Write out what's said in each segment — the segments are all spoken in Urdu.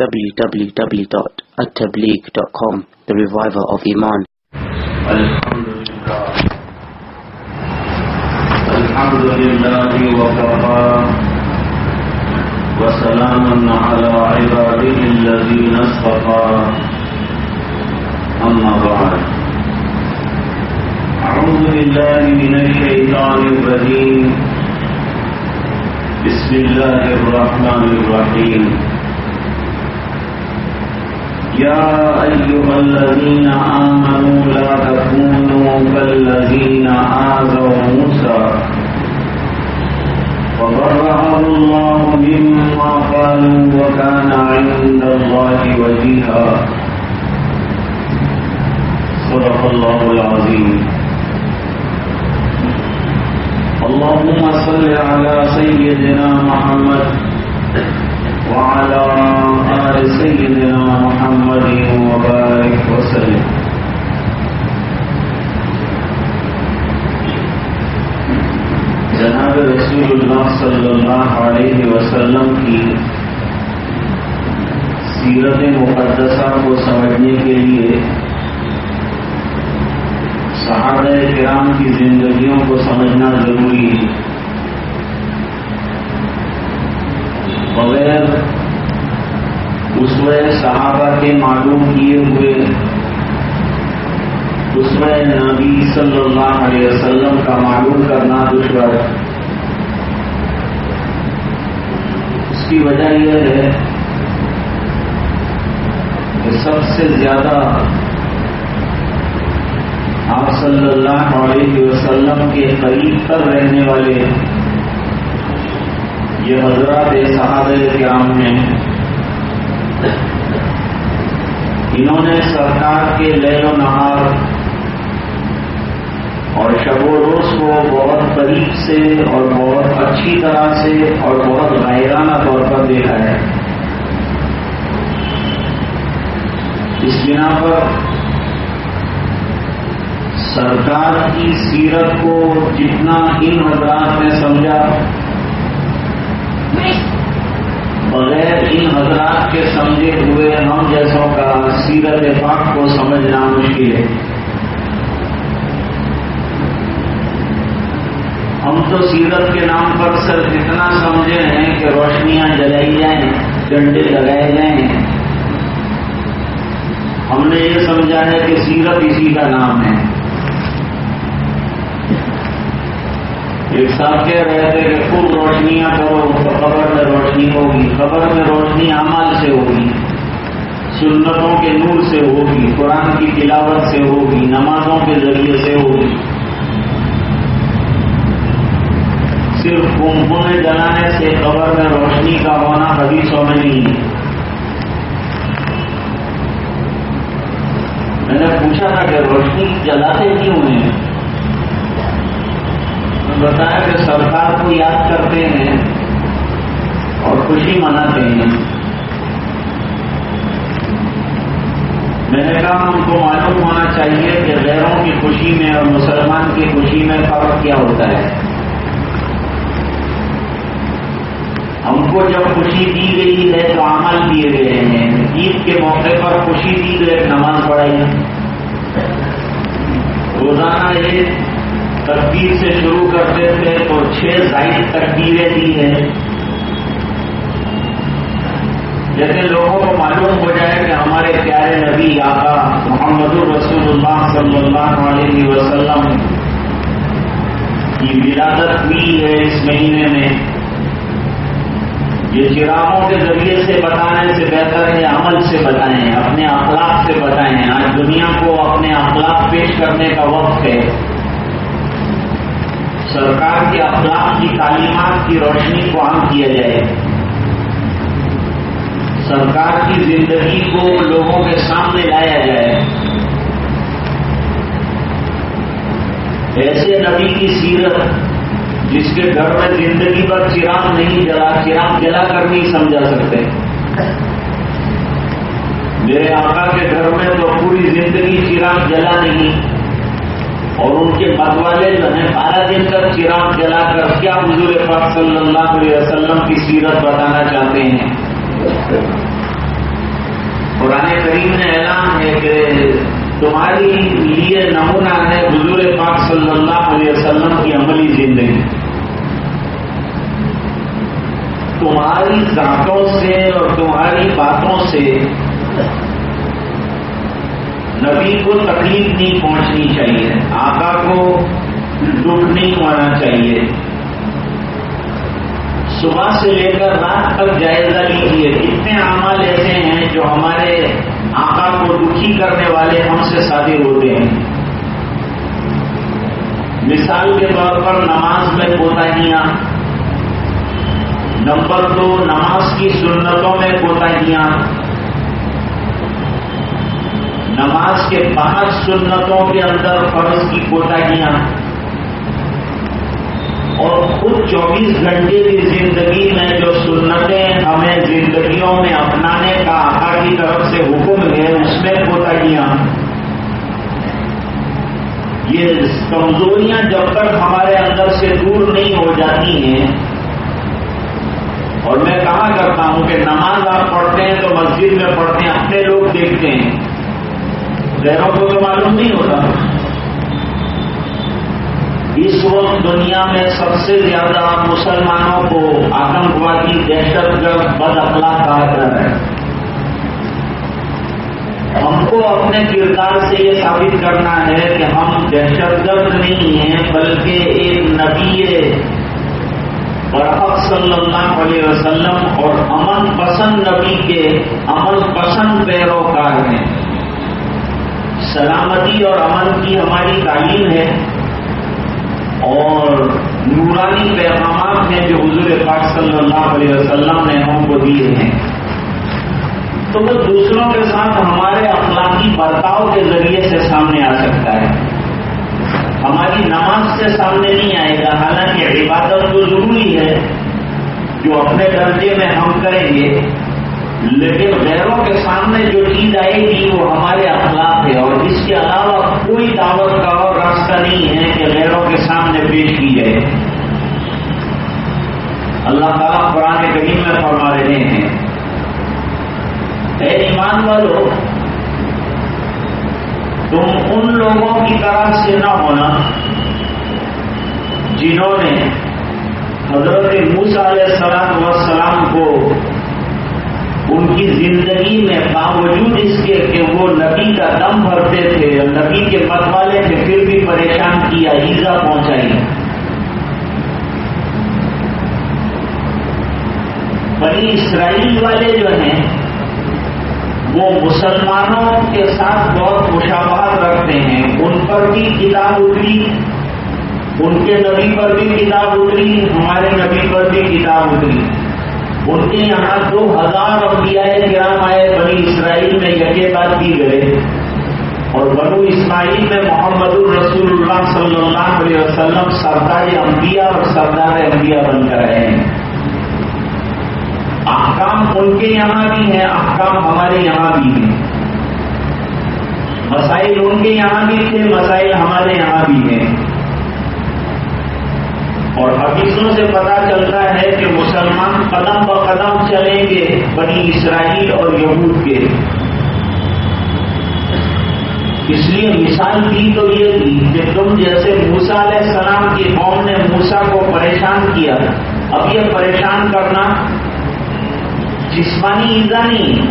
www.attableek.com, the reviver of Iman. Alhamdulillah wa kafa wa salamun ala ibadihi alladhina istafa, amma ba'd. A'udhu billahi minash shaitanir rajim. Bismillahirrahmanirrahim. يا أيها الذين آمنوا لا تكونوا كالذين آذوا موسى فبرأه الله مما قالوا وكان عند الله وجيها. صدق الله العظيم. اللهم صل على سيدنا محمد وعلى آل سيدنا محمد وبارك وسلم. جناب رسول اللہ صلی اللہ علیہ وسلم کی سیرت مقدسہ کو سمجھنے کے لیے صحابہ کرام کی زندگیوں کو سمجھنا ضروری ہے. بغیر اسوہ صحابہ کے معلوم کیے ہوئے اسوہ نبی صلی اللہ علیہ وسلم کا معلوم کرنا دشوار ہے. اس کی وجہ یہ ہے کہ سب سے زیادہ آپ صلی اللہ علیہ وسلم کے قریب تر رہنے والے یہ حضرات صحابہ کرام ہیں. انہوں نے سرکار کے لیل و نہار اور شب و روز کو بہت قریب سے اور بہت اچھی طرح سے اور بہت غائرانہ طور پر دیکھا ہے. اس بنا پر سرکار کی سیرت کو جتنا ان حضرات نے سمجھا بغیر ان حضرات کے سمجھے ہوئے ہم جیسوں کا سیرت پاک کو سمجھنا مشکل ہے. ہم تو سیرت کے نام پر صرف اتنا سمجھے ہیں کہ روشنیاں جلائی جائیں، ڈنڈے لگائے جائیں. ہم نے یہ سمجھا ہے کہ سیرت اسی کا نام ہے. ایک صاحب کہہ رہے تھے کہ خوب روشنیاں کرو تو قبر میں روشنی ہوگی. قبر میں روشنی اعمال سے ہوگی، سنتوں کے نور سے ہوگی، قرآن کی تلاوت سے ہوگی، نمازوں کے ذریعے سے ہوگی. صرف کمکمے جلانے سے قبر میں روشنی کا ہونا حدیثوں میں نہیں ہے. میں نے پوچھا تھا کہ روشنی جلاتے کیوں ہیں؟ بتایا کہ سرکار کو یاد کرتے ہیں اور خوشی مناتے ہیں. میں نے کہا ہم کو معلوم ہونا چاہیے کہ غیروں کی خوشی میں اور مسلمان کی خوشی میں فرق کیا ہوتا ہے. ہم کو جب خوشی دی گئی ہے تو عمل دیے گئے ہیں. عید کے موقع پر خوشی دی گئی، نماز پڑھائی، روزانہ ایک تکبیر سے شروع کرتے تھے تو 6 زائد تکبیریں دی ہیں. جیسے لوگوں کو معلوم ہو جائے کہ ہمارے پیارے نبی آقا محمد رسول اللہ صلی اللہ علیہ وسلم کی ولادت ہوئی ہے اس مہینے میں. یہ چراغوں کے ذریعے سے بتانے سے بہتر ہے عمل سے بتائیں، اپنے اخلاق سے بتائیں. آج دنیا کو اپنے اخلاق پیش کرنے کا وقت ہے. سرکار کے اخلاق کی تعلیمات کی روشنی کو عام کیا جائے. سرکار کی زندگی کو لوگوں کے سامنے لایا جائے. ایسے نبی کی سیرت جس کے گھر میں زندگی پر چراغ نہیں جلا، چراغ جلا کر نہیں سمجھا سکتے. میرے آقا کے گھر میں تو پوری زندگی چراغ جلا نہیں، اور ان کے بعد والے جو ہیں 12 دن تک چراغ جلا کر کیا حضور پاک صلی اللہ علیہ وسلم کی سیرت بتانا چاہتے ہیں. کریم نے اعلان ہے کہ تمہاری لیے نمونہ ہے حضور پاک صلی اللہ علیہ وسلم کی عملی زندگی. تمہاری ذاتوں سے اور تمہاری باتوں سے نبی کو تکلیف نہیں پہنچنی چاہیے، آقا کو دکھ نہیں ہونا چاہیے. صبح سے لے کر رات تک جائزہ لیجیے کتنے اعمال ایسے ہیں جو ہمارے آقا کو دکھی کرنے والے ہم سے صادر ہوتے ہیں. مثال کے طور پر نماز میں کوتاہیاں. نمبر 2، نماز کی سنتوں میں کوتاہیاں. نماز کے 5 سنتوں کے اندر فرض کی کوتاہیاں. اور خود 24 گھنٹے کی زندگی میں جو سنتیں ہمیں زندگیوں میں اپنانے کا آقا کی طرف سے حکم ہے اس میں کوتاہیاں. یہ کمزوریاں جب تک ہمارے اندر سے دور نہیں ہو جاتی ہیں، اور میں کہا کرتا ہوں کہ نماز آپ پڑھتے ہیں تو مسجد میں پڑھتے ہیں، اپنے لوگ دیکھتے ہیں، غیروں کو تو معلوم نہیں ہوتا. اس وقت دنیا میں سب سے زیادہ مسلمانوں کو آتنکوادی، دہشت گرد، بد اخلاق کہا جا رہا ہے. ہم کو اپنے کردار سے یہ ثابت کرنا ہے کہ ہم دہشت گرد نہیں ہیں بلکہ ایک نبی برحق صلی اللہ علیہ وسلم اور امن پسند نبی کے امن پسند پیروکار ہیں. سلامتی اور امن کی ہماری تعلیم ہے اور نورانی پیغامات ہیں جو حضور پاک صلی اللہ علیہ وسلم نے ہم کو دیے ہیں. تو وہ دوسروں کے ساتھ ہمارے اخلاقی برتاؤ کے ذریعے سے سامنے آ سکتا ہے. ہماری نماز سے سامنے نہیں آئے گا، حالانکہ عبادت تو ضروری ہے جو اپنے درجے میں ہم کریں گے، لیکن غیروں کے سامنے جو چیز آئے گی وہ ہمارے اخلاق ہے. اور اس کے علاوہ کوئی دعوت کا اور راستہ نہیں ہے کہ غیروں کے سامنے پیش کی جائے. اللہ تعالیٰ قرآن کریم میں فرما رہے ہیں، اے ایمان والو، تم ان لوگوں کی طرح سے نہ ہونا جنہوں نے حضرت موسیٰ علیہ السلام کو ان کی زندگی میں باوجود اس کے کہ وہ نبی کا دم بھرتے تھے، نبی کے مت والے تھے، پھر بھی پریشان کیا، ایذا پہنچائی. بنی اسرائیل والے جو ہیں وہ مسلمانوں کے ساتھ بہت مشابہت رکھتے ہیں. ان پر بھی کتاب اتری، ان کے نبی پر بھی کتاب اتری، ہمارے نبی پر بھی کتاب اتری. ان کے یہاں 2000 انبیاء کرام آئے، بنی اسرائیل میں یکے بعد بھی گئے، اور بنو اسماعیل میں محمد الرسول اللہ صلی اللہ علیہ وسلم سردار انبیاء اور سردار انبیاء بن کر آئے ہیں. احکام ان کے یہاں بھی ہیں، احکام ہمارے یہاں بھی ہیں. مسائل ان کے یہاں بھی تھے، مسائل ہمارے یہاں بھی ہیں. اور حدیثوں سے پتہ چلتا ہے کہ مسلمان قدم بقدم چلیں گے بنی اسرائیل اور یہود کے. اس لیے مثال دی تو یہ تھی کہ تم جیسے موسیٰ علیہ السلام کی قوم نے موسیٰ کو پریشان کیا، اب یہ پریشان کرنا جسمانی ایذا نہیں،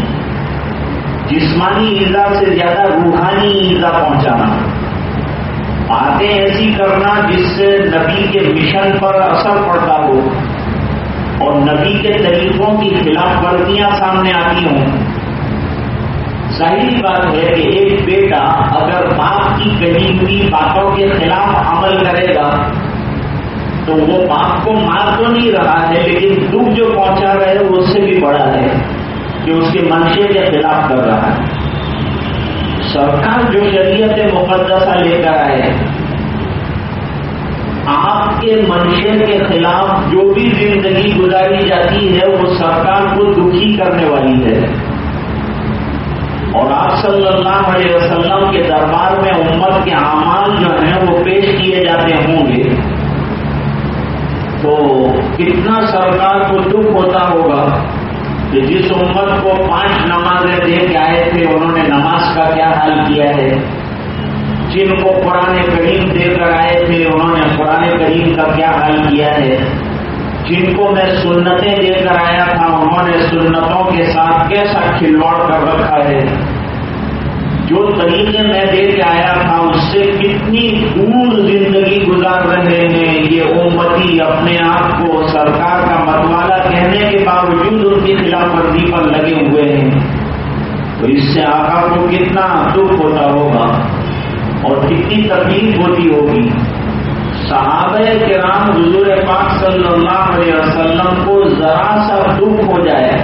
جسمانی ایذا سے زیادہ روحانی ایذا پہنچانا، باتیں ایسی کرنا جس سے نبی کے مشن پر اثر پڑتا ہو اور نبی کے طریقوں کی خلاف ورزیاں سامنے آتی ہوں. ظاہری بات ہے کہ ایک بیٹا اگر باپ کی کہی ہوئی باتوں کے خلاف عمل کرے گا تو وہ باپ کو مار تو نہیں رہا ہے، لیکن دکھ جو پہنچا رہا ہے وہ اس سے بھی بڑا ہے کہ اس کے منشے کے خلاف کر رہا ہے. سرکار جو شریعت مقدسہ لے کر آئے، آپ کے منشے کے خلاف جو بھی زندگی گزاری جاتی ہے وہ سرکار کو دکھی کرنے والی ہے. اور آپ صلی اللہ علیہ وسلم کے دربار میں امت کے اعمال جو ہیں وہ پیش کیے جاتے ہوں گے تو کتنا سرکار کو دکھ ہوتا ہوگا کہ جس امت کو 5 نمازیں دے کے آئے تھے انہوں نے نماز کا کیا حال کیا ہے، جن کو قرآن کریم دے کر آئے تھے انہوں نے قرآن کریم کا کیا حال کیا ہے، جن کو میں سنتیں دے کر آیا تھا انہوں نے سنتوں کے ساتھ کیسا کھلواڑ کر رکھا ہے، جو طریقے میں دے کے آیا تھا اس سے کتنی دور زندگی گزار رہے ہیں یہ امتی اپنے آپ کو سرکار کا متوالا کہنے کے باوجود ان کی خلاف ورزی پر لگے ہوئے ہیں، تو اس سے آقا کو کتنا دکھ ہوتا ہوگا اور کتنی تکلیف ہوتی ہوگی۔ صحابہ کرام حضور پاک صلی اللہ علیہ وسلم کو ذرا سا دکھ ہو جائے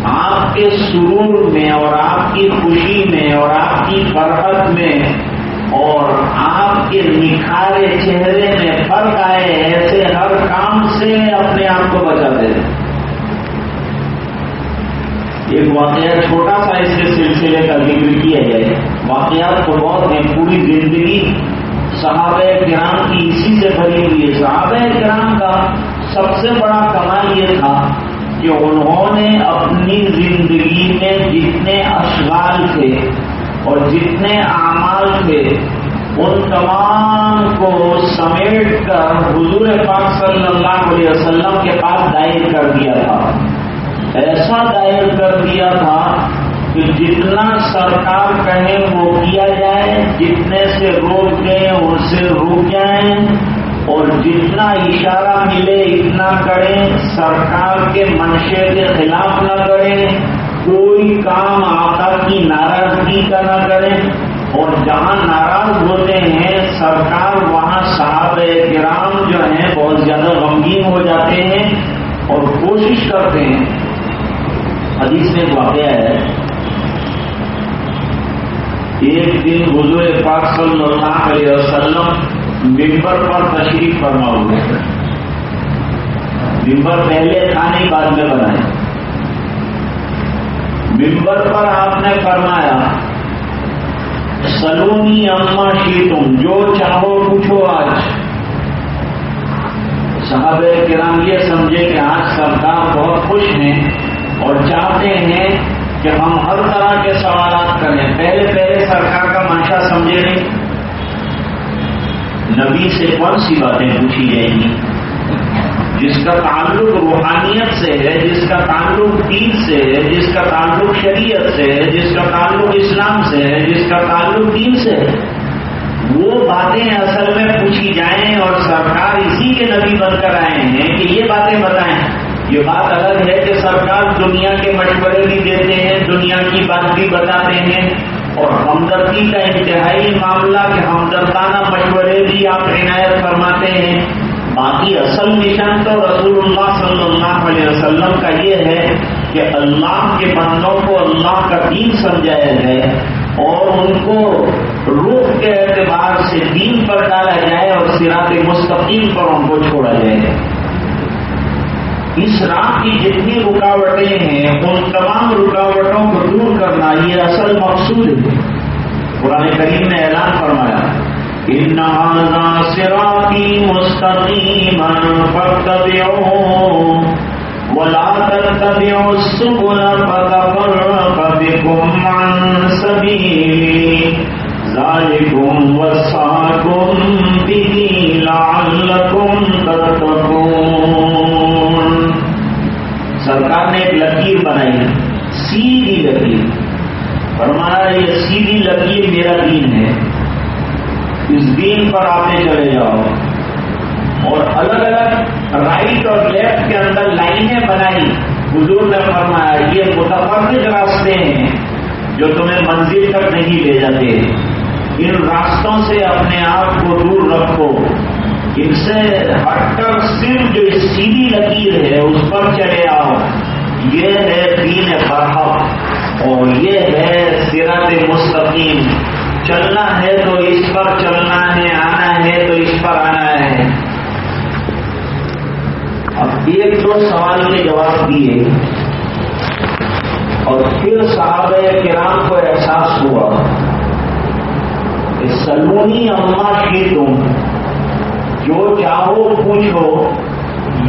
آپ کے سرور میں اور آپ کی خوشی میں اور آپ کی فرحت میں اور آپ کے نکھارے چہرے میں فرق آئے، ایسے ہر کام سے اپنے آپ کو بچاتے ہیں۔ ایک واقعہ چھوٹا سا اس کے سلسلے کا ذکر کیا جائے، واقعات تو بہت ہیں، پوری زندگی صحابہ کرام کی اسی سے بھری ہوئی ہے۔ صحابہ کرام کا سب سے بڑا کمال یہ تھا کہ انہوں نے اپنی زندگی میں جتنے اشغال تھے اور جتنے اعمال تھے ان تمام کو سمیٹ کر حضور پاک صلی اللہ علیہ وسلم کے پاس دائر کر دیا تھا، ایسا دائر کر دیا تھا کہ جتنا سرکار کہیں وہ کیا جائے، جتنے سے روک دیں ان سے رک جائیں، اور جتنا اشارہ ملے اتنا کریں، سرکار کے منشے کے خلاف نہ کریں، کوئی کام آقا کی ناراضگی کا نہ کریں، اور جہاں ناراض ہوتے ہیں سرکار وہاں صحابہ کرام جو ہیں بہت زیادہ غمگین ہو جاتے ہیں اور کوشش کرتے ہیں۔ حدیث میں واقعہ ہے، ایک دن حضور پاک صلی اللہ علیہ وسلم ممبر پر تشریف فرما ہوئے، ممبر پہلے تھا نہیں بعد میں بنائے، ممبر پر آپ نے فرمایا سلونی اما شیتم، جو چاہو پوچھو آج۔ صحابہ کرام یہ سمجھے کہ آج سرکار بہت خوش ہیں اور چاہتے ہیں کہ ہم ہر طرح کے سوالات کریں، پہلے سرکار کا منشا سمجھے نہیں، نبی سے کون سی باتیں پوچھی جائیں گی، جس کا تعلق روحانیت سے ہے، جس کا تعلق دین سے ہے، جس کا تعلق شریعت سے ہے، جس کا تعلق اسلام سے ہے، جس کا تعلق دین سے ہے، وہ باتیں اصل میں پوچھی جائیں، اور سرکار اسی کے نبی بن کر آئے ہیں کہ یہ باتیں بتائیں۔ یہ بات الگ ہے کہ سرکار دنیا کے مشورے بھی دیتے ہیں، دنیا کی بات بھی بتاتے ہیں، اور ہمدردی کا انتہائی معاملہ کہ ہمدردانہ مشورے بھی آپ عنایت فرماتے ہیں۔ باقی اصل مشن تو رسول اللہ صلی اللہ علیہ وسلم کا یہ ہے کہ اللہ کے بندوں کو اللہ کا دین سمجھایا جائے اور ان کو روح کے اعتبار سے دین پر ڈالا جائے اور صراط مستقیم پر ان کو چھوڑا جائے۔ اس راہ کی جتنی رکاوٹیں ہیں ان تمام رکاوٹوں کو دور کرنا یہ اصل مقصود ہے۔ قرآن کریم نے اعلان فرمایا ان ھذا صراطی مستقیما فاتبعوہ ولا تتبعوا السبل فتفرق بکم عن سبیلہ ذالکم وصاکم بہ لعلکم تتقون۔ سرکار نے ایک لکیر بنائی، سیدھی لکیر، فرمایا یہ سیدھی لکیر میرا دین ہے، اس دین پر آتے چلے جاؤ، اور الگ الگ رائٹ اور لیفٹ کے اندر لائنیں بنائی۔ حضور نے فرمایا یہ متفرق راستے ہیں جو تمہیں منزل تک نہیں لے جاتے، ان راستوں سے اپنے آپ کو دور رکھو، ان سے ہٹ کر صرف جو سیدھی لکیر ہے اس پر چلے آؤ۔ یہ ہے دین برحق اور یہ ہے صراط مستقیم، چلنا ہے تو اس پر چلنا ہے، آنا ہے تو اس پر آنا ہے۔ اب ایک دو سوال کے جواب دیے اور پھر صحابہ کرام کو احساس ہوا کہ سلونی اما شیتم، جو چاہو پوچھو،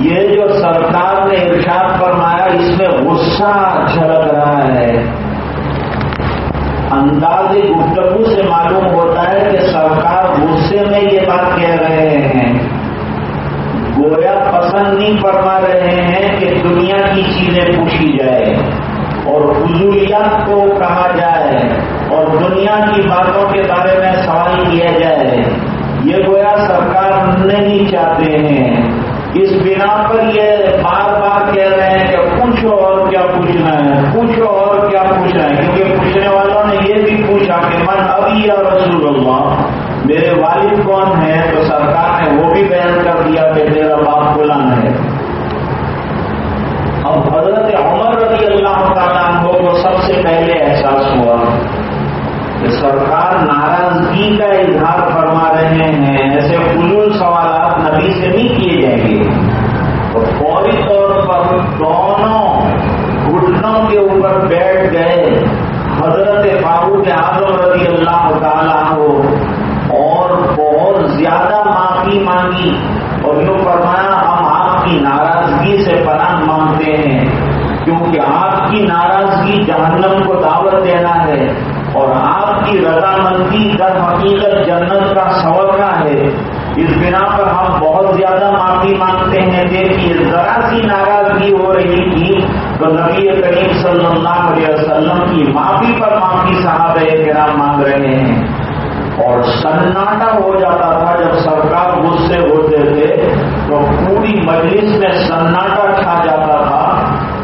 یہ جو سرکار نے ارشاد فرمایا اس میں غصہ جھلک رہا ہے. انداز گفتگو سے معلوم ہوتا ہے کہ سرکار غصے میں یہ بات کہہ رہے ہیں. گویا پسند نہیں فرما رہے ہیں کہ دنیا کی چیزیں پوچھی جائے اور فضولیات کو کہا جائے اور دنیا کی باتوں کے بارے میں سوال کیا جائے. یہ گویا سرکار نہیں چاہتے ہیں. اس بنا پر یہ بار بار کہہ رہے ہیں کہ پوچھو اور کیا پوچھنا ہے، پوچھو اور کیا پوچھنا ہے. کیونکہ پوچھنے والوں نے یہ بھی پوچھا کہ من ابی یا رسول اللہ، میرے والد کون ہیں؟ تو سرکار نے وہ بھی بیان کر دیا کہ تیرا باپ فلاں ہے. اب حضرت عمر رضی اللہ تعالیٰ عنہ کو سب سے پہلے احساس ہوا کہ سرکار ناراضگی کا اظہار فرما رہے ہیں. ایسے فضول سوالات نبی سے نہیں کیے جائیں گے. تو فوری طور پر دونوں گھٹنوں کے اوپر بیٹھ گئے. حضرت فاروق اعظم رضی اللہ تعالیٰ عنہ اور بہت زیادہ معافی مانگی اور یوں فرمایا ہم آپ کی ناراضگی سے پناہ مانگتے ہیں، کیونکہ آپ کی ناراضگی جہنم کو دعوت دینا ہے اور آپ کی رضامندی در حقیقت جنت کا سوگا ہے. اس بنا پر ہم بہت زیادہ معافی مانگتے ہیں. دیکھیے ذرا سی ناراضگی ہو رہی تھی تو نبی کریم صلی اللہ علیہ وسلم کی معافی پر معافی صحابہ کرام مانگ رہے ہیں. اور سناٹا ہو جاتا تھا جب سرکار غصے ہوتے تھے تو پوری مجلس میں سناٹا چھا جاتا تھا.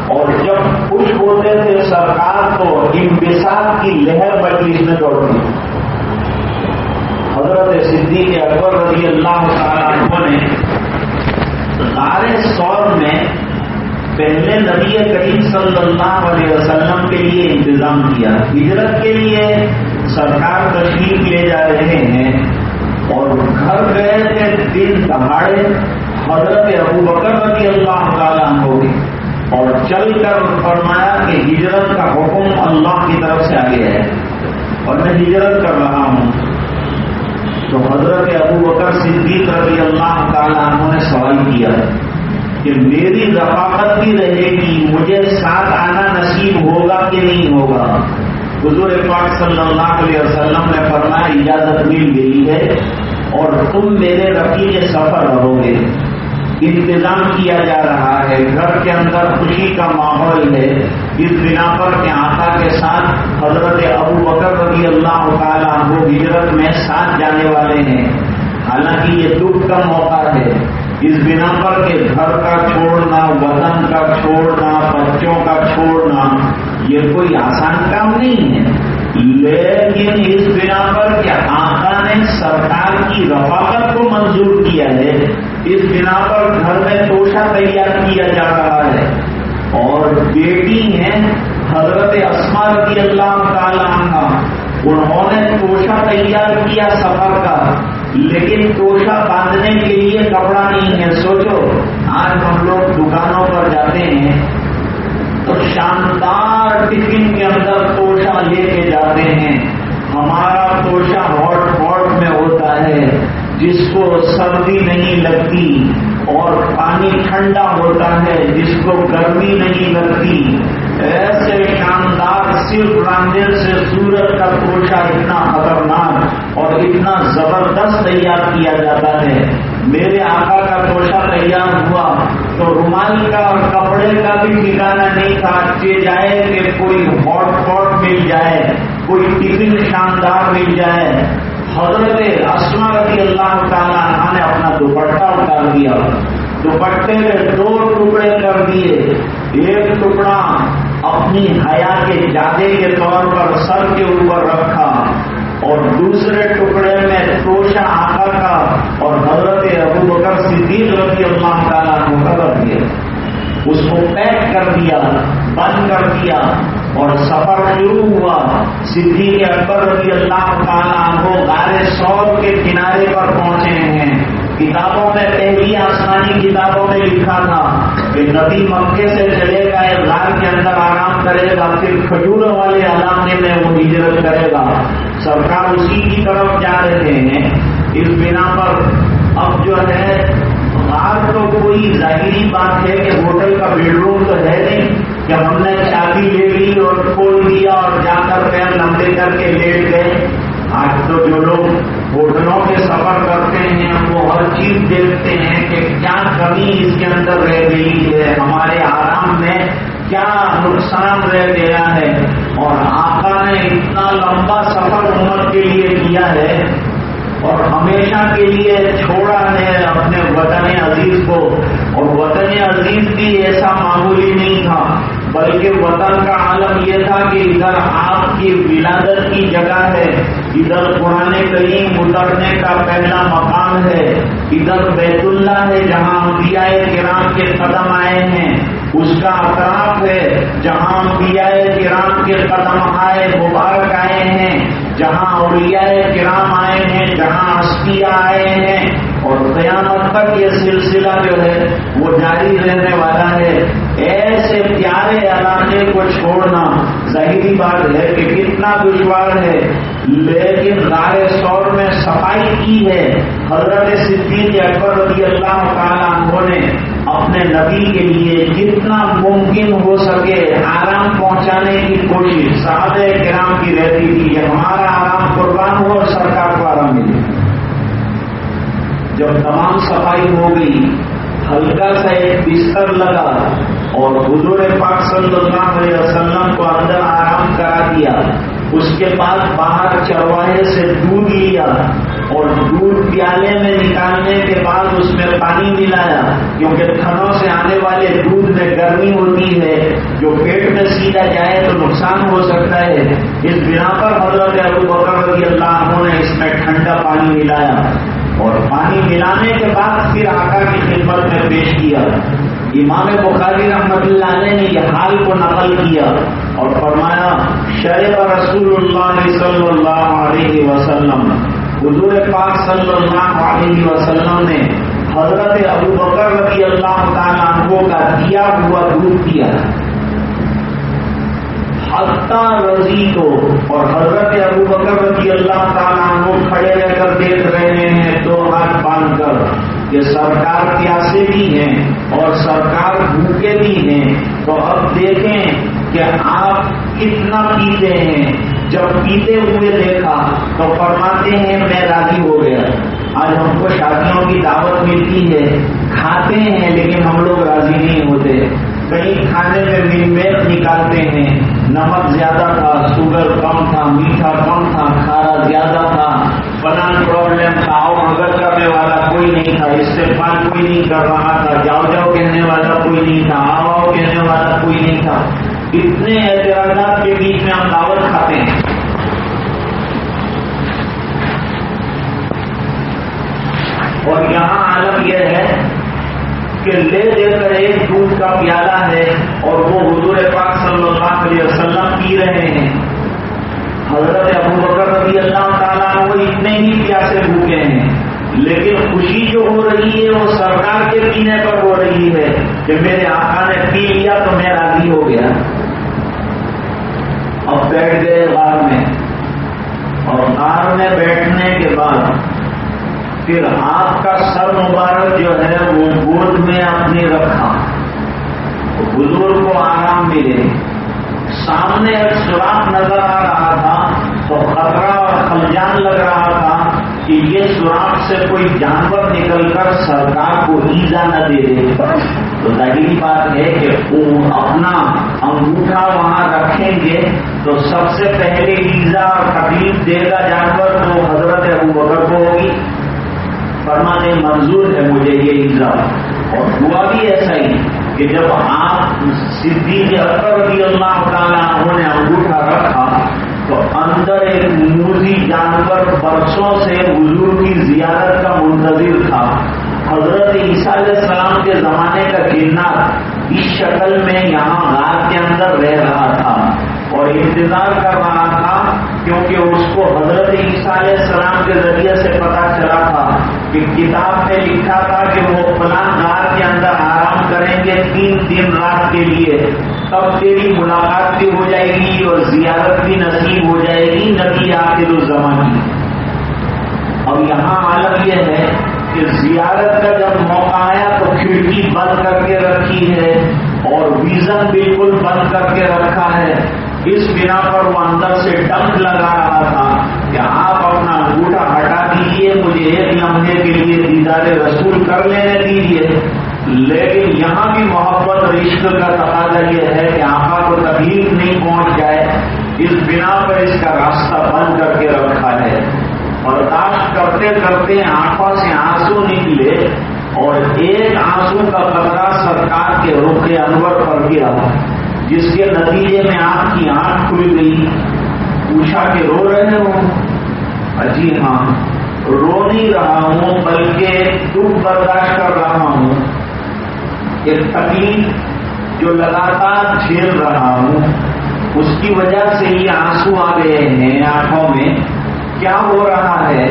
اور جب خوش ہوتے تھے سرکار تو انبساط کی لہر مجلس میں دوڑتی. حضرت صدیق اکبر رضی اللہ تعالیٰ عنہ نے غار ثور میں پہلے نبی کریم صلی اللہ علیہ وسلم کے لیے انتظام کیا. ہجرت کے لیے سرکار تشریف لے جا رہے ہیں اور گھر گئے تھے دن دہاڑے حضرت ابو بکر رضی اللہ تعالیٰ عنہ کی، اور چل کر فرمایا کہ ہجرت کا حکم اللہ کی طرف سے آگے ہے اور میں ہجرت کر رہا ہوں. تو حضرت ابو بکر صدیق رضی اللہ تعالیٰ عنہ نے سوال کیا کہ میری رفاقت بھی رہے گی، مجھے ساتھ آنا نصیب ہوگا کہ نہیں ہوگا؟ حضور پاک صلی اللہ علیہ وسلم نے فرمایا اجازت مل گئی ہے اور تم میرے رفیق سفر رہو گے. انتظام کیا جا رہا ہے، گھر کے اندر خوشی کا ماحول ہے. اس بنا پر کہ آقا کے ساتھ حضرت ابو بکر رضی اللہ تعالیٰ عنہ ہجرت میں ساتھ جانے والے ہیں. حالانکہ یہ دکھ کا موقع ہے. اس بنا پر کہ گھر کا چھوڑنا، وطن کا چھوڑنا، بچوں کا چھوڑنا یہ کوئی آسان کام نہیں ہے. لیکن اس بنا پر کہ آقا نے سرکار کی رفاقت کو منظور کیا ہے، اس بنا پر گھر میں توشہ تیار کیا جا رہا ہے. اور بیٹی ہیں حضرت اسماء رضی اللہ تعالیٰ عنہ، انہوں نے توشہ تیار کیا سفر کا، لیکن توشہ باندھنے کے لیے کپڑا نہیں ہے. سوچو آج ہم لوگ دکانوں پر جاتے ہیں تو شاندار ٹفن کے اندر توشہ لے کے جاتے ہیں. ہمارا توشہ ہاٹ پاٹ میں ہوتا ہے جس کو سردی نہیں لگتی، اور پانی ٹھنڈا ہوتا ہے جس کو گرمی نہیں لگتی. ایسے شاندار صرف رانجن سے سورج کا توشہ اتنا خطرناک اور اتنا زبردست تیار کیا جاتا ہے. میرے آقا کا توشہ تیار ہوا تو رومال کا اور کپڑے کا بھی ٹھکانا نہیں تھا. جائے کہ کوئی ہاٹ پاٹ مل جائے، کوئی ٹفن شاندار مل جائے. حضرت اسماء رضی اللہ تعالیٰ عنہ نے اپنا دوپٹہ اتار دیا، دوپٹے میں 2 ٹکڑے کر دیے. ایک ٹکڑا اپنی حیا کے جادے کے طور پر سر کے اوپر رکھا اور دوسرے ٹکڑے میں توشہ آقا کا اور حضرت ابو بکر صدیق رضی اللہ تعالیٰ عنہ کا رکھ دیا. اس کو پیک کر دیا، بند کر دیا اور سفر شروع ہوا. صدیق اکبر رضی اللہ تعالیٰ عنہ غار ثور کے کنارے پر پہنچے ہیں. کتابوں میں پہلی آسمانی کتابوں میں لکھا تھا کہ نبی مکے سے چلے گا، ایک غار کے اندر آرام کرے گا، پھر کھجوروں والے علاقے میں وہ ہجرت کرے گا. سرکار اسی کی طرف جا رہے ہیں. اس بنا پر اب جو ہے غار تو کوئی ظاہری بات ہے کہ ہوٹل کا بیڈ روم تو ہے نہیں کہ ہم نے چابی لے لی اور کھول دیا اور جا کر پیر لمبے کر کے لیٹ گئے. آج تو جو لوگ ہوٹلوں کے سفر کرتے ہیں وہ ہر چیز دیکھتے ہیں کہ کیا کمی اس کے اندر رہ گئی ہے, ہمارے آرام میں کیا نقصان رہ گیا ہے. اور آقا نے اتنا لمبا سفر امت کے لیے کیا ہے اور ہمیشہ کے لیے چھوڑا ہے اپنے وطن عزیز کو. اور وطن عزیز بھی ایسا معمولی نہیں تھا, بلکہ وطن کا عالم یہ تھا کہ ادھر آپ کی ولادت کی جگہ ہے, ادھر قرآن کریم اترنے کا پہلا مقام ہے, ادھر بیت اللہ ہے جہاں انبیاء کرام کے قدم آئے ہیں, اس کا اطراف ہے جہاں انبیاء کرام کے قدم آئے مبارک آئے ہیں, جہاں اولیاء کرام آئے ہیں, جہاں اسفیاء آئے ہیں. اور قیامت تک یہ سلسلہ جو ہے وہ جاری رہنے والا ہے. ایسے پیارے علاقے کو چھوڑنا ظاہری بات ہے کہ کتنا دشوار ہے, لیکن غار ثور میں صفائی کی ہے. حضرت صدیق اکبر رضی اللہ تعالیٰ عنہ نے اپنے نبی کے لیے جتنا ممکن ہو سکے آرام پہنچانے کی کوشش. صحابہ کرام کی رہتی تھی کہ ہمارا آرام قربان ہو اور سرکار کو آرام ملے. جب تمام صفائی ہو گئی, ہلکا سا ایک بستر لگا اور حضور پاک صلی اللہ علیہ وسلم کو اندر آرام کرا دیا. اس کے بعد باہر چرواہے سے دودھ لیا اور دودھ پیالے میں نکالنے کے بعد اس میں پانی ملایا, کیونکہ تھنوں سے آنے والے دودھ میں گرمی ہوتی ہے, جو پیٹ میں سیدھا جائے تو نقصان ہو سکتا ہے. اس بنا پر حضرت ابوبکر رضی اللہ عنہ نے اس میں ٹھنڈا پانی ملایا اور پانی ملانے کے بعد پھر آقا کی خدمت میں پیش کیا. امام بخاری رحمۃ اللہ علیہ نے یہ حال کو نقل کیا اور فرمایا شرب رسول اللہ صلی اللہ علیہ وسلم, حضور پاک صلی اللہ علیہ وسلم نے حضرت ابوبکر رضی اللہ تعالیٰ عنہ کا دیا ہوا دودھ پیا حتیٰ رضی کو. اور حضرت ابوبکر رضی اللہ تعالیٰ عنہ کھڑے رہ کر دیکھ رہے ہیں دو ہاتھ باندھ کر کہ سرکار پیاسے بھی ہیں اور سرکار بھوکے بھی ہیں. تو اب دیکھیں کہ آپ کتنا پیتے ہیں. جب پیتے ہوئے دیکھا تو فرماتے ہیں میں راضی ہو گیا. آج ہم کو شادیوں کی دعوت ملتی ہے, کھاتے ہیں لیکن ہم لوگ راضی نہیں ہوتے. کہیں کھانے میں میٹ نکالتے ہیں, نمک زیادہ تھا, شوگر کم تھا, میٹھا کم تھا, کھارا زیادہ تھا, فلاں پرابلم تھا, اور مگر کرنے والا کوئی نہیں تھا, استعمال کوئی نہیں کر رہا تھا, جاؤ جاؤ کہنے والا کوئی نہیں تھا, آؤ آؤ کہنے والا کوئی نہیں تھا. اتنے اعتراضات کے بیچ میں ہم دعوت کھاتے ہیں. اور یہاں عالم یہ ہے کہ لے دے کر ایک دودھ کا پیالہ ہے اور وہ حضور پاک صلی اللہ علیہ وسلم پی رہے ہیں. حضرت ابوبکر رضی اللہ تعالیٰ عنہ اتنے ہی پیاسے بھوکے ہیں, لیکن خوشی جو ہو رہی ہے وہ سرکار کے پینے پر ہو رہی ہے کہ میرے آقا نے پی لیا تو میں راضی ہو گیا. اب بیٹھ گئے غار میں, اور غار میں بیٹھنے کے بعد پھر آپ کا سر مبارک جو ہے وہ گود میں اپنی رکھا, حضور کو آرام ملے. سامنے ایک سوراخ نظر آ رہا تھا تو خطرہ اور خلجان لگ رہا تھا کہ یہ سوراخ سے کوئی جانور نکل کر سرکار کو ایزا نہ دے دے. تو ظاہری بات ہے کہ وہ اپنا انگوٹھا وہاں رکھیں گے تو سب سے پہلے ایزا اور تکلیف دے گا جانور تو حضرت ابوبکر کو ہوگی. فرمانے منظور ہے مجھے یہ ایزا. اور ہوا بھی ایسا ہی کہ جب آپ صدیق اکبر رضی اللہ تعالیٰ عنہ نے انگوٹھا رکھا تو اندر ایک موذی جانور برسوں سے حضور کی زیارت کا منتظر تھا. حضرت عیسیٰ علیہ السلام کے زمانے کا جنات اس شکل میں یہاں غار کے اندر رہ رہا تھا اور انتظار کر رہا تھا, کیونکہ اس کو حضرت عیسیٰ علیہ السلام کے ذریعے سے پتا چلا تھا کہ کتاب میں لکھا تھا کہ وہ فلاں غار کے اندر آرام کریں گے 3 دن رات کے لیے, تب تیری ملاقات بھی ہو جائے گی اور زیارت بھی نصیب ہو جائے گی نبی آخر الزمان کی. اب یہاں عالم یہ ہے کہ زیارت کا جب موقع آیا تو کھڑکی بند کر کے رکھی ہے اور ویژن بالکل بند کر کے رکھا ہے. اس بنا پر وہ اندر سے ڈنک لگا رہا تھا کہ آپ اپنا انگوٹھا ہٹا دیجیے, مجھے ایک لمحے کے لیے دیدار رسول کر لینے دیجیے. لیکن یہاں بھی محبت اور عشق کا تقاضا یہ ہے کہ آقا کو تکلیف نہیں پہنچ جائے, اس بنا پر اس کا راستہ بند کر کے رکھا ہے. برداشت کرتے کرتے آنکھوں سے آنسو نکلے اور ایک آنسو کا قطرہ سرکار کے رخ انور پر گرا, جس کے نتیجے میں آپ کی آنکھ کھل گئی. پوچھا کہ رو رہے ہو؟ جی ہاں, رو نہیں رہا ہوں بلکہ دکھ برداشت کر رہا ہوں, ایک تکلیف جو لگاتار جھیل رہا ہوں اس کی وجہ سے یہ آنسو آ گئے ہیں آنکھوں میں. کیا ہو رہا ہے؟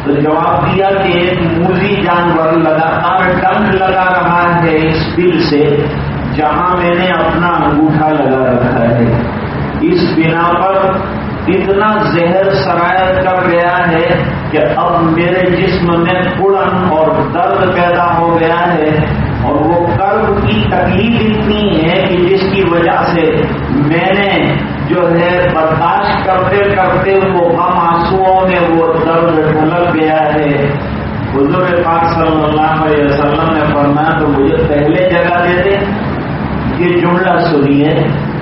تو جواب دیا کہ ایک موذی جانور لگاتار ڈنک لگا رہا ہے اس دل سے جہاں میں نے اپنا انگوٹھا لگا رکھا ہے. اس بنا پر اتنا زہر سرایت کر گیا ہے کہ اب میرے جسم میں اڑن اور درد پیدا ہو گیا ہے, اور وہ قلب کی تکلیف اتنی ہے کہ جس کی وجہ سے میں نے جو ہے برداشت کرتے کرتے وہ غم آنسوؤں میں وہ درد ڈھلک گیا ہے. حضور پاک صلی اللہ علیہ وسلم نے فرمایا تو مجھے پہلے جگہ دے دے. یہ جملہ سنیے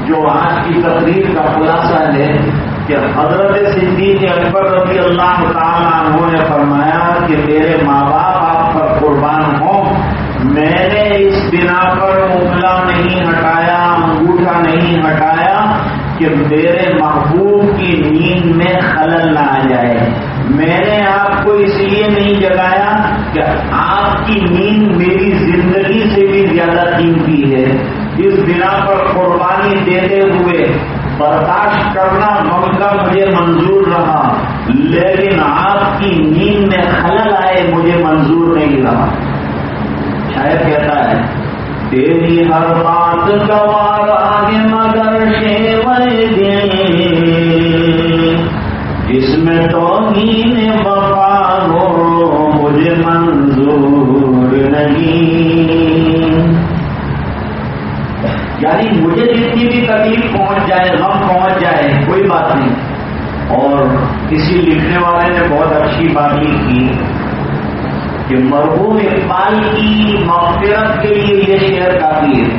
جو آج کی تقریر کا خلاصہ ہے کہ حضرت صدیق اکبر رضی اللہ تعالیٰ عنہ نے فرمایا کہ میرے ماں باپ آپ پر قربان ہوں, میں نے اس بنا پر انگلا نہیں ہٹایا, انگوٹھا نہیں ہٹایا کہ میرے محبوب کی نیند میں خلل نہ آ جائے. میں نے آپ کو اس لیے نہیں جگایا کہ آپ کی نیند میری زندگی سے بھی زیادہ قیمتی ہے. اس بنا پر قربانی دیتے ہوئے برداشت کرنا غم کا مجھے منظور رہا, لیکن آپ کی نیند میں خلل آئے مجھے منظور نہیں رہا. شاید کہتا ہے تیری ہر بات گوار آگے مگر شیور دیں, جس میں توہین وفا ہو مجھے منظور نہیں. یعنی مجھے جتنی بھی تکلیف پہنچ جائے, غم پہنچ جائے, کوئی بات نہیں. اور کسی لکھنے والے نے بہت اچھی بات لکھی کہ مرحوم اقبال کی مغفرت کے لیے یہ شعر کافی ہے.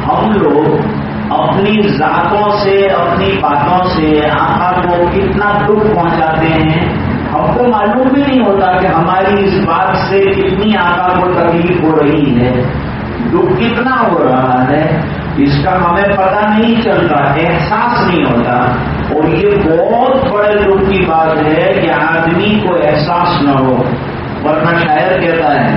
ہم لوگ اپنی ذاتوں سے اپنی باتوں سے آقا کو کتنا دکھ پہنچاتے ہیں, ہم کو معلوم بھی نہیں ہوتا کہ ہماری اس بات سے کتنی آقا کو تکلیف ہو رہی ہے, دکھ کتنا ہو رہا ہے, اس کا ہمیں پتہ نہیں چلتا, احساس نہیں ہوتا. اور یہ بہت بڑے دکھ کی بات ہے کہ آدمی کو احساس نہ ہو. ورنہ شاعر کہتا ہے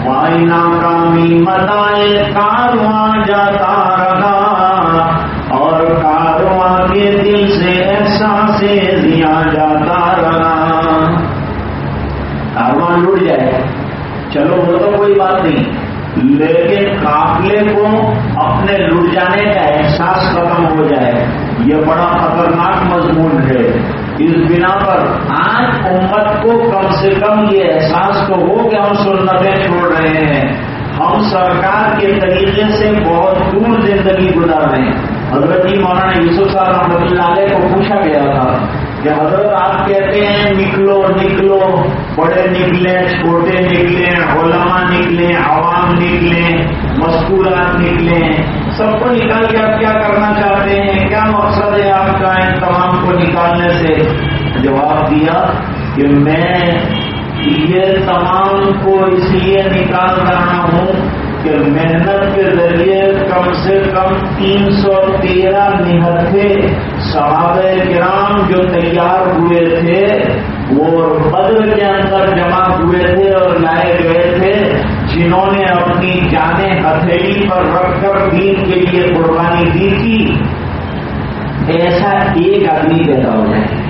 وائی ناکامی متائے کارواں جاتا رہا, اور کارواں کے دل سے احساس زیاں جاتا رہا. کارواں لٹ جائے چلو وہ تو کوئی بات نہیں, لیکن قافلے کو اپنے لٹ جانے کا احساس ختم ہو جائے, یہ بڑا خطرناک مضمون ہے. اس بنا پر آج امت کو کم سے کم یہ احساس تو ہو کہ ہم سنتیں چھوڑ رہے ہیں, ہم سرکار کے طریقے سے بہت دور زندگی گزار رہے ہیں. حضرت مولانا یوسف صاحب رحمۃ اللہ علیہ کو پوچھا گیا تھا کہ حضرت آپ کہتے ہیں نکلو نکلو, بڑے نکلیں چھوٹے نکلیں, علماء نکلیں عوام نکلیں مذکورات نکلیں, سب کو نکال کے آپ کیا کرنا چاہتے ہیں, کیا مقصد ہے آپ کا ان تمام کو نکالنے سے؟ جواب دیا کہ میں یہ تمام کو اس لیے نکال رہا ہوں کہ محنت کے ذریعے کم سے کم 313 نہتھے صحابہ کرام جو تیار ہوئے تھے وہ بدر کے اندر جمع ہوئے تھے اور لائے گئے تھے, جنہوں نے اپنی جانیں ہتھیلی پر رکھ کر دین کے لیے قربانی دی تھی. ایسا ایک آدمی پیدا ہو جائے.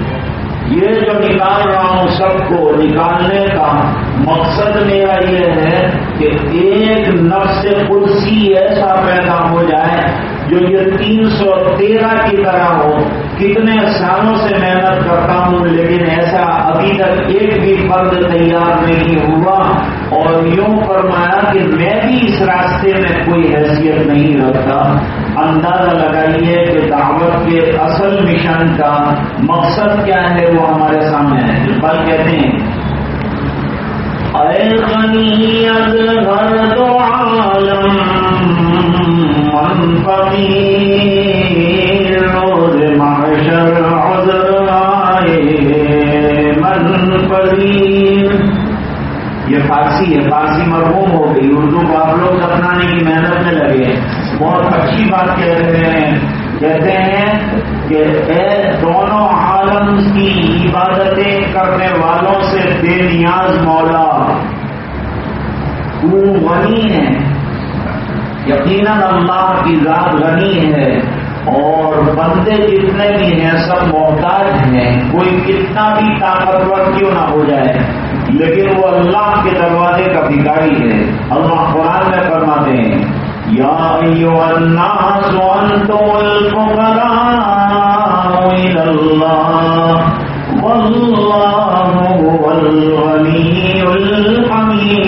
یہ جو نکال رہا ہوں سب کو نکالنے کا مقصد میرا یہ ہے کہ ایک نفس قدسی ایسا پیدا ہو جائے جو یہ 313 کی طرح ہو. کتنے سالوں سے محنت کرتا ہوں لیکن ایسا ابھی تک ایک بھی فرد تیار نہیں ہوا. اور یوں فرمایا کہ میں بھی اس راستے میں کوئی حیثیت نہیں رکھتا. اندازہ لگائیے کہ دعوت کے اصل مشن کا مقصد کیا ہے وہ ہمارے سامنے ہے. اقبال کہتے ہیں اے غنی از ہر دو عالم من فقیر روز محشر عذر آئے من پذیر. یہ فارسی ہے، فارسی مرحوم ہو گئی، اردو کو آپ لوگ اپنانے کی محنت میں لگے. بہت اچھی بات کہہ رہے ہیں. کہتے ہیں کہ اے دونوں عالم کی عبادتیں کرنے والوں سے بے نیاز مولا، تو غنی ہے. یقیناً اللہ کی ذات غنی ہے اور بندے جتنے بھی ہیں سب محتاج ہیں. کوئی کتنا بھی طاقتور کیوں نہ ہو جائے لیکن وہ اللہ کے دروازے کا بھکاری ہے. اللہ قرآن میں فرماتے ہیں یا ایھا الناس انتم الفقراء الی اللہ واللہ هو الغنی الحمید.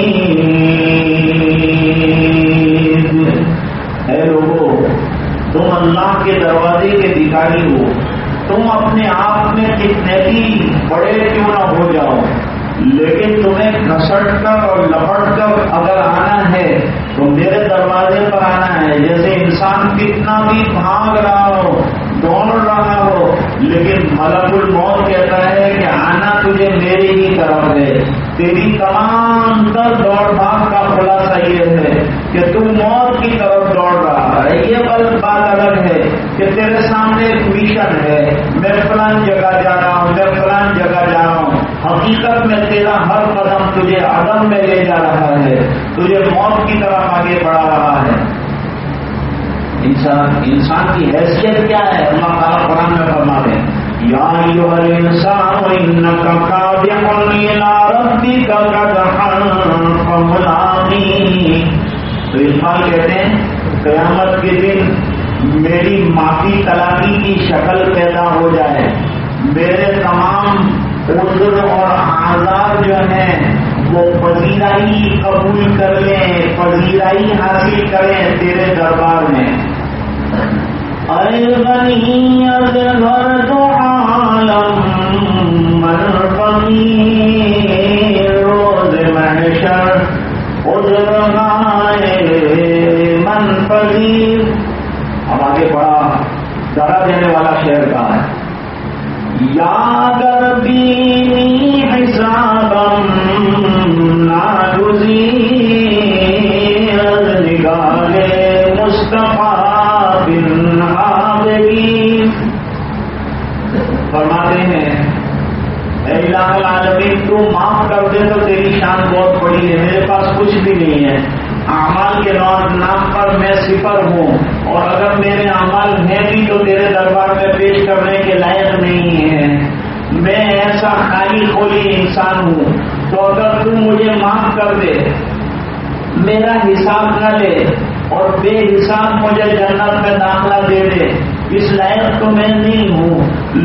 اے لوگو، تم اللہ کے دروازے کے بھکاری ہو. تم اپنے آپ میں کتنے بھی بڑے کیوں نہ ہو جاؤ لیکن تمہیں گھسٹ کر اور لپٹ کر اگر آنا ہے تو میرے دروازے پر آنا ہے. جیسے انسان کتنا بھی بھاگ رہا ہو، دوڑ رہا ہو، لیکن ملک الموت کہتا ہے کہ آنا تجھے میری ہی طرف ہے. تیری تمام تر دوڑ بھاگ کا خلاصہ یہ ہے کہ تو موت کی طرف دوڑ رہا ہے. یہ بات الگ ہے کہ تیرے سامنے ایک مشن ہے، میں فلان جگہ جا رہا ہوں، میں فلان جگہ جا رہا ہوں. حقیقت میں تیرا ہر قدم تجھے عدم میں لے جا رہا ہے، تجھے موت کی طرف آگے بڑھا رہا ہے. انسان کی حیثیت کیا ہے؟ اللہ تعالیٰ قرآن میں فرماتے ہیں یا ایھا الانسان انک کادح الی ربک کدحا فملاقیہ. تو اقبال کہتے ہیں قیامت کے دن میری معافی طلاقی کی شکل پیدا ہو جائے، میرے تمام عذر اور آزار جو ہیں وہ پذیرائی قبول کر لیں، پذیرائی حاصل کریں تیرے دربار میں. اے غنی از ہر دو عالم من فقیر روز محشر عذر آئے من پذیر. اب آگے بڑا ڈرا دینے والا شعر کہا ہے یا گردینی حسابم ناگزیر نگال مصطفیٰ بن عابدین. فرماتے ہیں اے الہ العالمین تو معاف کر دے تو تیری شان بہت بڑی ہے. میرے پاس کچھ بھی نہیں ہے، اعمال کے نام پر میں صفر ہوں، اور اگر میرے اعمال ہیں بھی تو تیرے دربار میں پیش کرنے کے لائق نہیں ہے. میں ایسا خالی خولی انسان ہوں. تو اگر تو مجھے معاف کر دے، میرا حساب نہ لے اور بے حساب مجھے جنت میں داخلہ دے دے، اس لائق تو میں نہیں ہوں.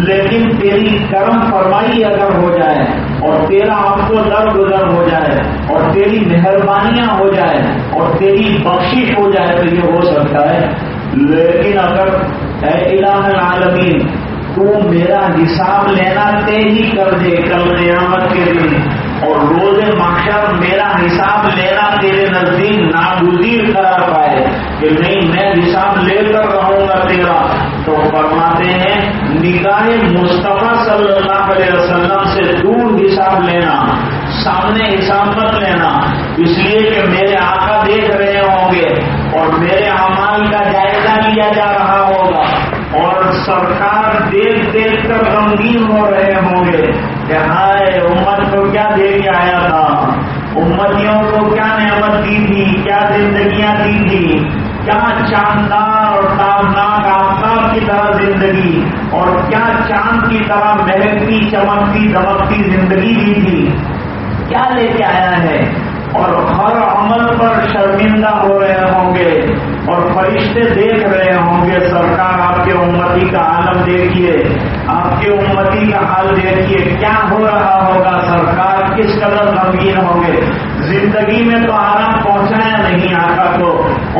لیکن تیری کرم فرمائی اگر ہو جائے اور تیرا آپ کو درگزر ہو جائے اور تیری مہربانیاں ہو جائے اور تیری بخشش ہو جائے تو یہ ہو سکتا ہے. لیکن اگر اے الہ العالمین تو میرا حساب لینا طے ہی کر دے کل قیامت کے دن، اور روز محشر میرا حساب لینا تیرے نزدیک ناگزیر قرار پائے کہ نہیں میں حساب لے کر رہوں گا تیرا، تو فرماتے ہیں نگاہ مصطفیٰ صلی اللہ علیہ وسلم سے دور حساب لینا، سامنے حساب مت لینا، اس لیے کہ میرے آقا دیکھ رہے ہوں گے اور میرے اعمال کا جائزہ لیا جا رہا ہوگا اور سرکار دیکھ دیکھ کر غمگین ہو رہے ہوں گے کہ ہائے امت کو کیا دے کے آیا تھا، امتیوں کو کیا نعمت دی تھی، کیا زندگیاں دی تھی، کیا شاندار اور تابناک آفتاب کی طرح زندگی اور کیا چاند کی طرح مہکتی چمکتی دمکتی زندگی دی تھی، کیا لے کے آیا ہے. اور ہر عمل پر شرمندہ ہو رہے ہوں گے اور فرشتے دیکھ رہے ہوں گے سرکار آپ کے امتی کا عالم دیکھیے، آپ کے امتی کا حال دیکھیے، کیا ہو رہا ہوگا سرکار، کس قدر غمگین ہوں گے۔ زندگی میں تو آرام پہنچایا نہیں آقا کو،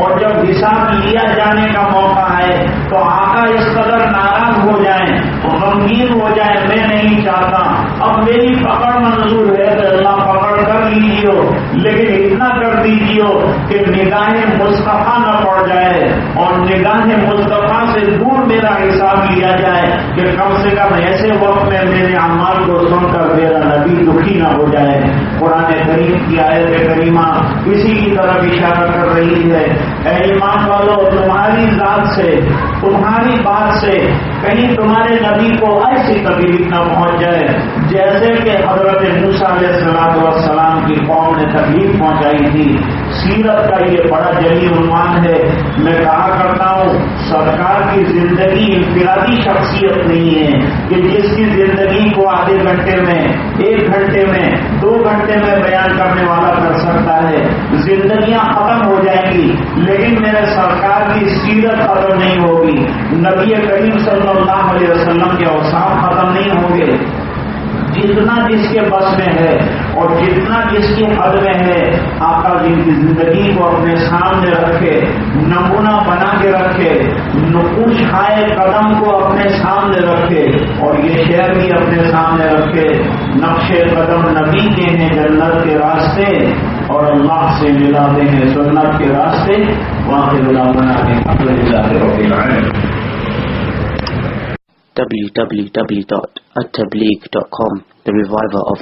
اور جب حساب لیا جانے کا موقع ہے تو آقا اس قدر ناراض ہو جائیں، غمگین ہو جائیں، میں نہیں چاہتا اب میری پکڑ منظور ہے تو اللہ پکڑ کر لیجیے، لیکن اتنا کر دیجیے کہ نگاہ مصطفیٰ نہ پڑ جائے اور نگاہ مصطفیٰ سے دور میرا حساب لیا جائے کہ کم سے کم ایسے وقت میں میرے اعمال کو سن کر میرا نبی دکھی نہ ہو جائے۔ قرآن کریم کی آیت کریمہ اسی کی طرف اشارہ کر رہی ہے، اے ایمان والو تمہاری ذات سے، تمہاری بات سے کہیں تمہارے نبی کو ایسی تکلیف نہ پہنچ جائے جیسے کہ حضرت موسیٰ علیہ السلام کی قوم نے تکلیف پہنچائی تھی۔ سیرت کا یہ بڑا جلی عنوان ہے۔ میں کہا کرتا ہوں سرکار کی زندگی انفرادی شخصیت نہیں ہے کہ جس کی زندگی کو آدھے گھنٹے میں، 1 گھنٹے میں، 2 گھنٹے میں بیان کرنے والا کر سکتا ہے۔ زندگیاں ختم ہو جائیں گی لیکن میرے سرکار کی سیرت ختم نہیں ہوگی، نبی کریم صلی اللہ علیہ وسلم کے اوصاف ختم نہیں ہوں گے۔ جتنا جس کے بس میں ہے اور جتنا جس کی حد میں ہے آقا جن کی زندگی کو اپنے سامنے رکھے، نمونہ بنا کے رکھے، نقوش ہائے قدم کو اپنے سامنے رکھے اور یہ شعر بھی اپنے سامنے رکھے، نقش قدم نبی کے ہیں جنت کے راستے اور اللہ سے ملاتے ہیں سنت کے راستے۔ واخر دعوانا الحمدللہ رب العالمین۔ www.attableek.com, the reviver of